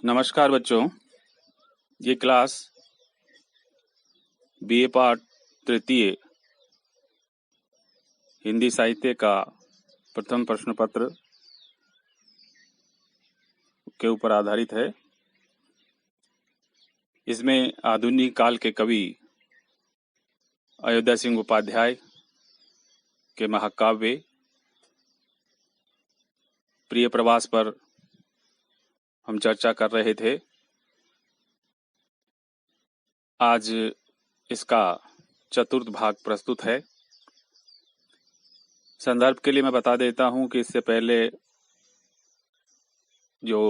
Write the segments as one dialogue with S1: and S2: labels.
S1: नमस्कार बच्चों, ये क्लास बीए पाठ तृतीय हिंदी साहित्य का प्रथम प्रश्न पत्र के ऊपर आधारित है। इसमें आधुनिक काल के कवि अयोध्या सिंह उपाध्याय के महाकाव्य प्रिय प्रवास पर हम चर्चा कर रहे थे। आज इसका चतुर्थ भाग प्रस्तुत है। संदर्भ के लिए मैं बता देता हूं कि इससे पहले जो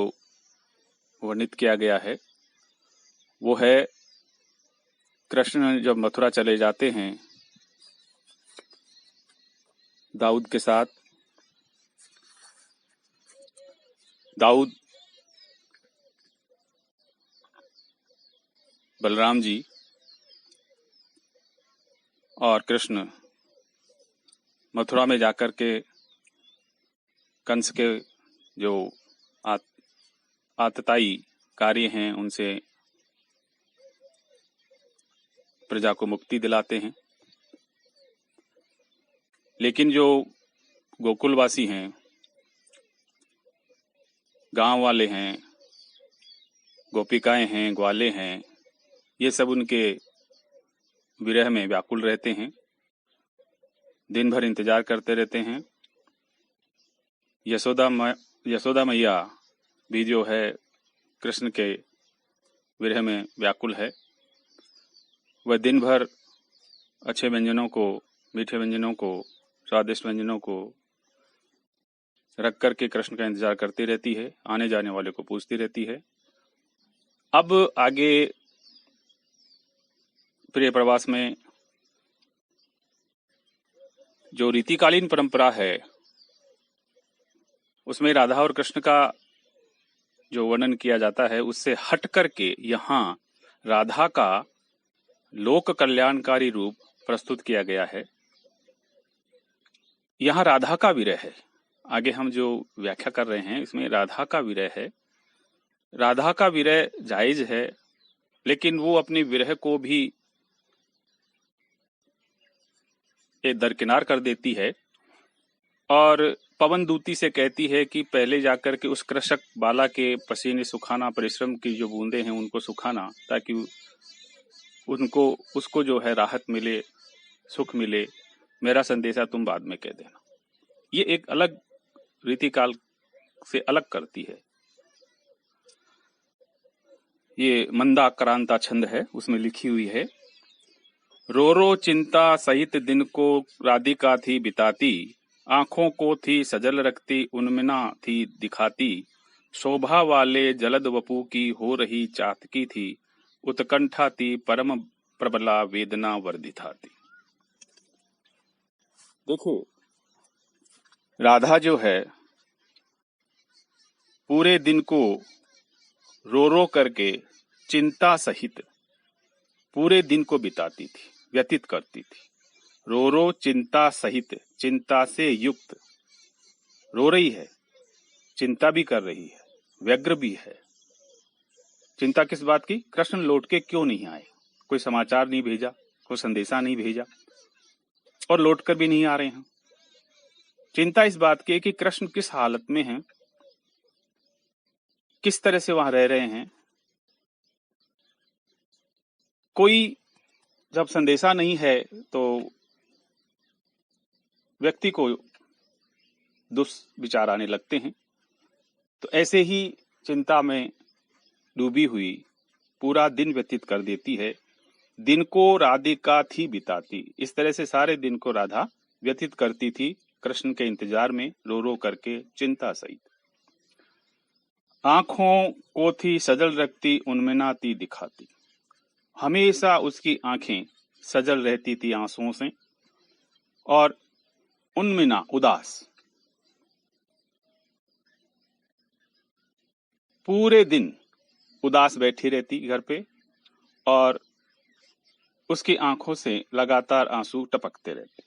S1: वर्णित किया गया है वो है कृष्ण जब मथुरा चले जाते हैं दाऊद के साथ। दाऊद बलराम जी और कृष्ण मथुरा में जाकर के कंस के जो आतताई कार्य हैं उनसे प्रजा को मुक्ति दिलाते हैं। लेकिन जो गोकुलवासी हैं, गांव वाले हैं, गोपिकाएं हैं, ग्वाले हैं, ये सब उनके विरह में व्याकुल रहते हैं, दिन भर इंतजार करते रहते हैं। यशोदा मैया भी जो है कृष्ण के विरह में व्याकुल है। वह दिन भर अच्छे व्यंजनों को, मीठे व्यंजनों को, स्वादिष्ट व्यंजनों को रख करके कृष्ण का इंतजार करती रहती है, आने जाने वाले को पूछती रहती है। अब आगे प्रिय प्रवास में जो रीतिकालीन परंपरा है उसमें राधा और कृष्ण का जो वर्णन किया जाता है उससे हट करके यहाँ राधा का लोक कल्याणकारी रूप प्रस्तुत किया गया है। यहाँ राधा का विरह है। आगे हम जो व्याख्या कर रहे हैं इसमें राधा का विरह है। राधा का विरह जायज है, लेकिन वो अपने विरह को भी दरकिनार कर देती है और पवन दूती से कहती है कि पहले जाकर के उस कृषक बाला के पसीने सुखाना, परिश्रम की जो बूंदे हैं उनको सुखाना, ताकि उसको जो है राहत मिले, सुख मिले। मेरा संदेशा तुम बाद में कह देना। ये एक अलग रीतिकाल से अलग करती है। ये मंदाक्रांता छंद है, उसमें लिखी हुई है, रो रो चिंता सहित दिन को राधिका थी बिताती, आंखों को थी सजल रखती, उनमें ना थी दिखाती, शोभा वाले जलद वपू की हो रही चातकी थी, उत्कंठा थी परम प्रबला वेदना वर्धिता थी। देखो, राधा जो है पूरे दिन को रो रो करके चिंता सहित पूरे दिन को बिताती थी, व्यतीत करती थी। रो रो चिंता सहित, चिंता से युक्त रो रही है, चिंता भी कर रही है, व्यग्र भी है। चिंता किस बात की? कृष्ण लौट के क्यों नहीं आए, कोई समाचार नहीं भेजा, कोई संदेशा नहीं भेजा और लौट कर भी नहीं आ रहे हैं। चिंता इस बात की कि कृष्ण किस हालत में हैं, किस तरह से वहां रह रहे हैं। कोई जब संदेशा नहीं है तो व्यक्ति को दुष्विचार आने लगते हैं। तो ऐसे ही चिंता में डूबी हुई पूरा दिन व्यतीत कर देती है। दिन को राधिका थी बिताती, इस तरह से सारे दिन को राधा व्यतीत करती थी कृष्ण के इंतजार में, रो रो करके चिंता सहित। आंखों को थी सजल रखती, उनमें ना थी दिखाती, हमेशा उसकी आंखें सजल रहती थी आंसुओं से और उनमें ना उदास। पूरे दिन उदास बैठी रहती घर पे और उसकी आंखों से लगातार आंसू टपकते रहते।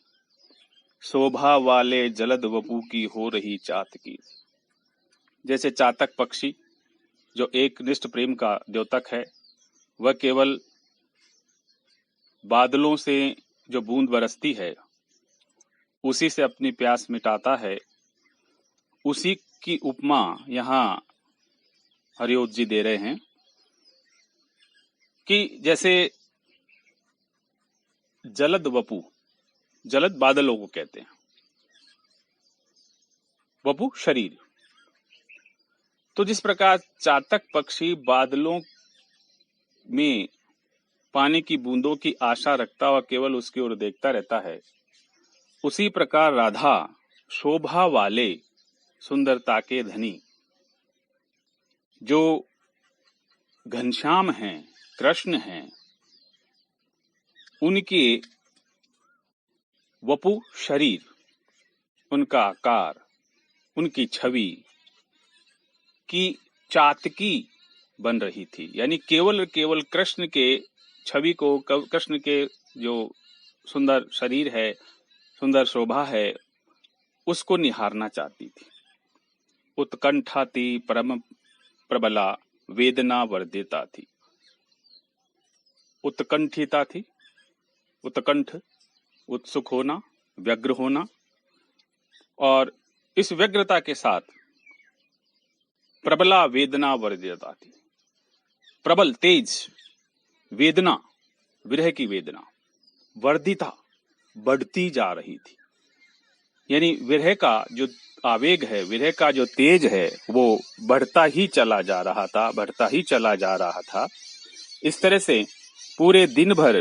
S1: शोभा वाले जलद वपू की हो रही चातकी, जैसे चातक पक्षी जो एक निष्ठ प्रेम का द्योतक है, वह केवल बादलों से जो बूंद बरसती है उसी से अपनी प्यास मिटाता है। उसी की उपमा यहाँ हरिओत जी दे रहे हैं कि जैसे जलद वपु, जलद बादलों को कहते हैं, वपु शरीर। तो जिस प्रकार चातक पक्षी बादलों में पानी की बूंदों की आशा रखता हुआ केवल उसकी ओर देखता रहता है, उसी प्रकार राधा शोभा वाले सुंदरता के धनी जो घनश्याम हैं, कृष्ण हैं, उनके वपु शरीर, उनका आकार, उनकी छवि की चातकी बन रही थी। यानी केवल कृष्ण के छवि को, कृष्ण के जो सुंदर शरीर है, सुंदर शोभा है, उसको निहारना चाहती थी। उत्कंठाति परम प्रबला वेदना वर्धिता थी। उत्कंठिता थी, उत्कंठ उत्सुक होना, व्यग्र होना, और इस व्यग्रता के साथ प्रबला वेदना वर्धिता थी। प्रबल तेज वेदना, विरह की वेदना, वर्धिता बढ़ती जा रही थी। यानी विरह का जो आवेग है, विरह का जो तेज है, वो बढ़ता ही चला जा रहा था, बढ़ता ही चला जा रहा था। इस तरह से पूरे दिन भर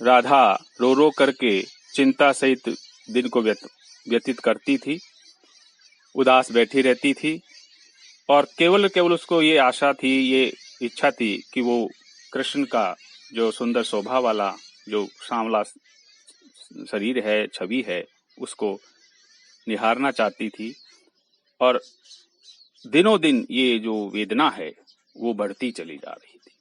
S1: राधा रो रो करके चिंता सहित दिन को व्यतीत करती थी, उदास बैठी रहती थी, और केवल उसको ये आशा थी, ये इच्छा थी कि वो कृष्ण का जो सुंदर शोभा वाला जो सांवला शरीर है, छवि है, उसको निहारना चाहती थी। और दिनों दिन ये जो वेदना है वो बढ़ती चली जा रही थी।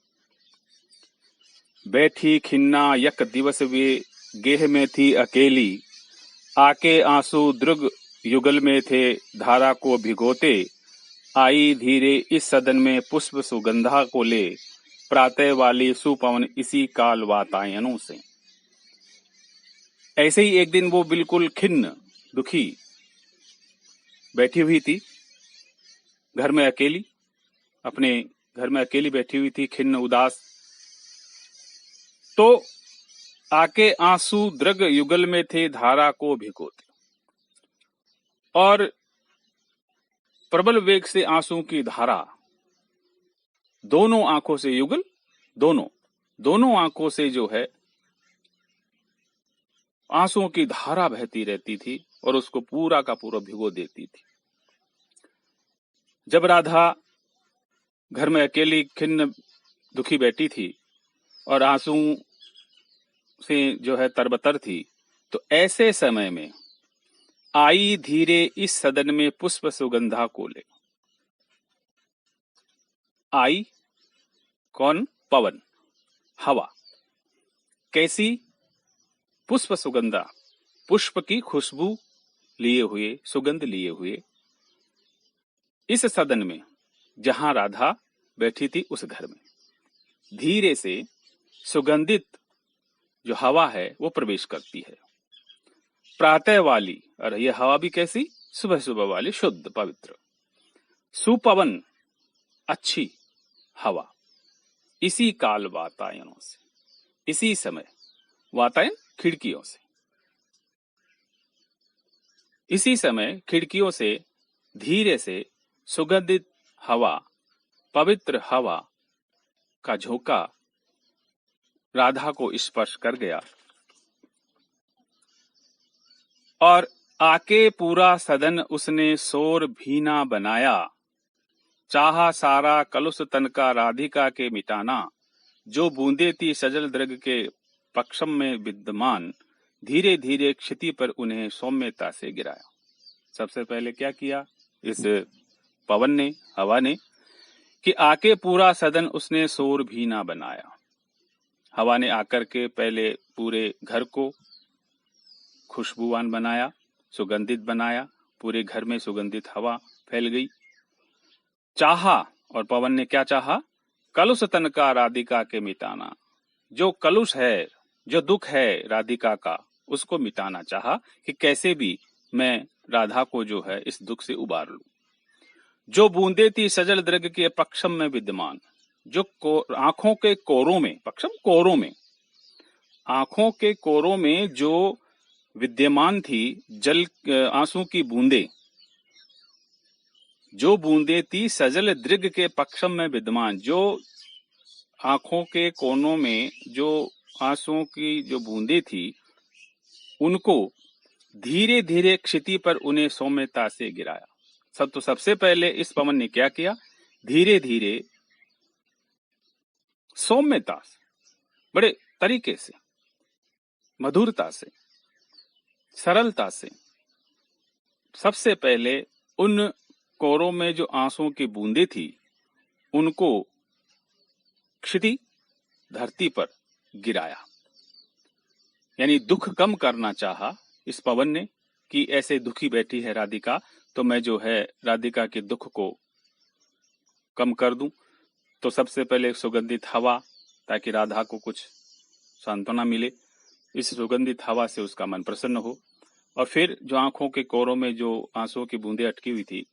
S1: बैठी खिन्ना यक दिवस वे गेह में थी अकेली, आके आंसू दृग युगल में थे धारा को भिगोते, आई धीरे इस सदन में पुष्प सुगंधा को ले, प्रातः वाली सुपवन इसी काल वातायनों से। ऐसे ही एक दिन वो बिल्कुल खिन्न, दुखी बैठी हुई थी, घर में अकेली, अपने घर में अकेली बैठी हुई थी, खिन्न उदास। तो आके आंसू दृग युगल में थे धारा को भिगोते, और प्रबल वेग से आंसू की धारा दोनों आंखों से, युगल दोनों आंखों से जो है आंसुओं की धारा बहती रहती थी और उसको पूरा का पूरा भिगो देती थी। जब राधा घर में अकेली खिन्न दुखी बैठी थी और आंसू से जो है तरबतर थी, तो ऐसे समय में आई धीरे इस सदन में पुष्प सुगंधा को ले। आई कौन? पवन, हवा। कैसी? पुष्प सुगंधा, पुष्प की खुशबू लिए हुए, सुगंध लिए हुए इस सदन में, जहां राधा बैठी थी उस घर में धीरे से सुगंधित जो हवा है वो प्रवेश करती है। प्रातः वाली, और यह हवा भी कैसी? सुबह सुबह वाली, शुद्ध पवित्र। सुपवन, अच्छी हवा। इसी काल वातायनों से, इसी समय, वातायन खिड़कियों से, इसी समय खिड़कियों से धीरे से सुगंधित हवा, पवित्र हवा का झोंका राधा को स्पर्श कर गया, और आके पूरा सदन उसने शोर भी ना बनाया, चाहा सारा कलुष तन का राधिका के मिटाना, जो बूंदे थी सजल दृग के पक्षम में विद्यमान, धीरे धीरे क्षिति पर उन्हें सौम्यता से गिराया। सबसे पहले क्या किया इस पवन ने, हवा ने, कि आके पूरा सदन उसने शोर भी ना बनाया। हवा ने आकर के पहले पूरे घर को खुशबूवान बनाया, सुगंधित बनाया, पूरे घर में सुगंधित हवा फैल गई। चाहा, और पवन ने क्या चाहा? कलुष तन का राधिका के मिटाना। जो कलुष है, जो दुख है राधिका का, उसको मिटाना चाहा कि कैसे भी मैं राधा को जो है इस दुख से उबार लूं। जो बूंदे थी सजल दृग के पक्षम में विद्यमान, जो आंखों के कोरों में, पक्षम कोरों में, आंखों के कोरों में जो विद्यमान थी जल आंसू की बूंदे, जो बूंदे थी सजल दृग के पक्षम में विद्यमान, जो आंखों के कोनों में जो आंसुओं की जो बूंदे थी, उनको धीरे धीरे क्षिति पर उन्हें सौम्यता से गिराया। तो सबसे पहले इस पवन ने क्या किया? धीरे धीरे सौम्यता से, बड़े तरीके से, मधुरता से, सरलता से, सबसे पहले उन कोरों में जो आंसुओं की बूंदें थी, उनको क्षिति धरती पर गिराया। यानी दुख कम करना चाहा इस पवन ने कि ऐसे दुखी बैठी है राधिका, तो मैं जो है राधिका के दुख को कम कर दूं। तो सबसे पहले सुगंधित हवा, ताकि राधा को कुछ सांत्वना मिले, इस सुगंधित हवा से उसका मन प्रसन्न हो। और फिर जो आंखों के कोरों में जो आंसुओं की बूंदें अटकी हुई थी,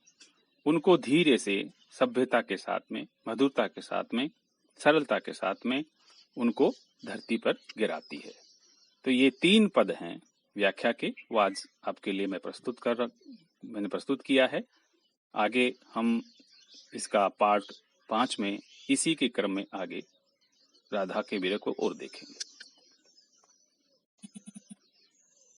S1: उनको धीरे से सभ्यता के साथ में, मधुरता के साथ में, सरलता के साथ में उनको धरती पर गिराती है। तो ये 3 पद हैं व्याख्या के, वो आज आपके लिए मैंने प्रस्तुत किया है। आगे हम इसका पार्ट 5 में इसी के क्रम में आगे राधा के विरह को और देखेंगे।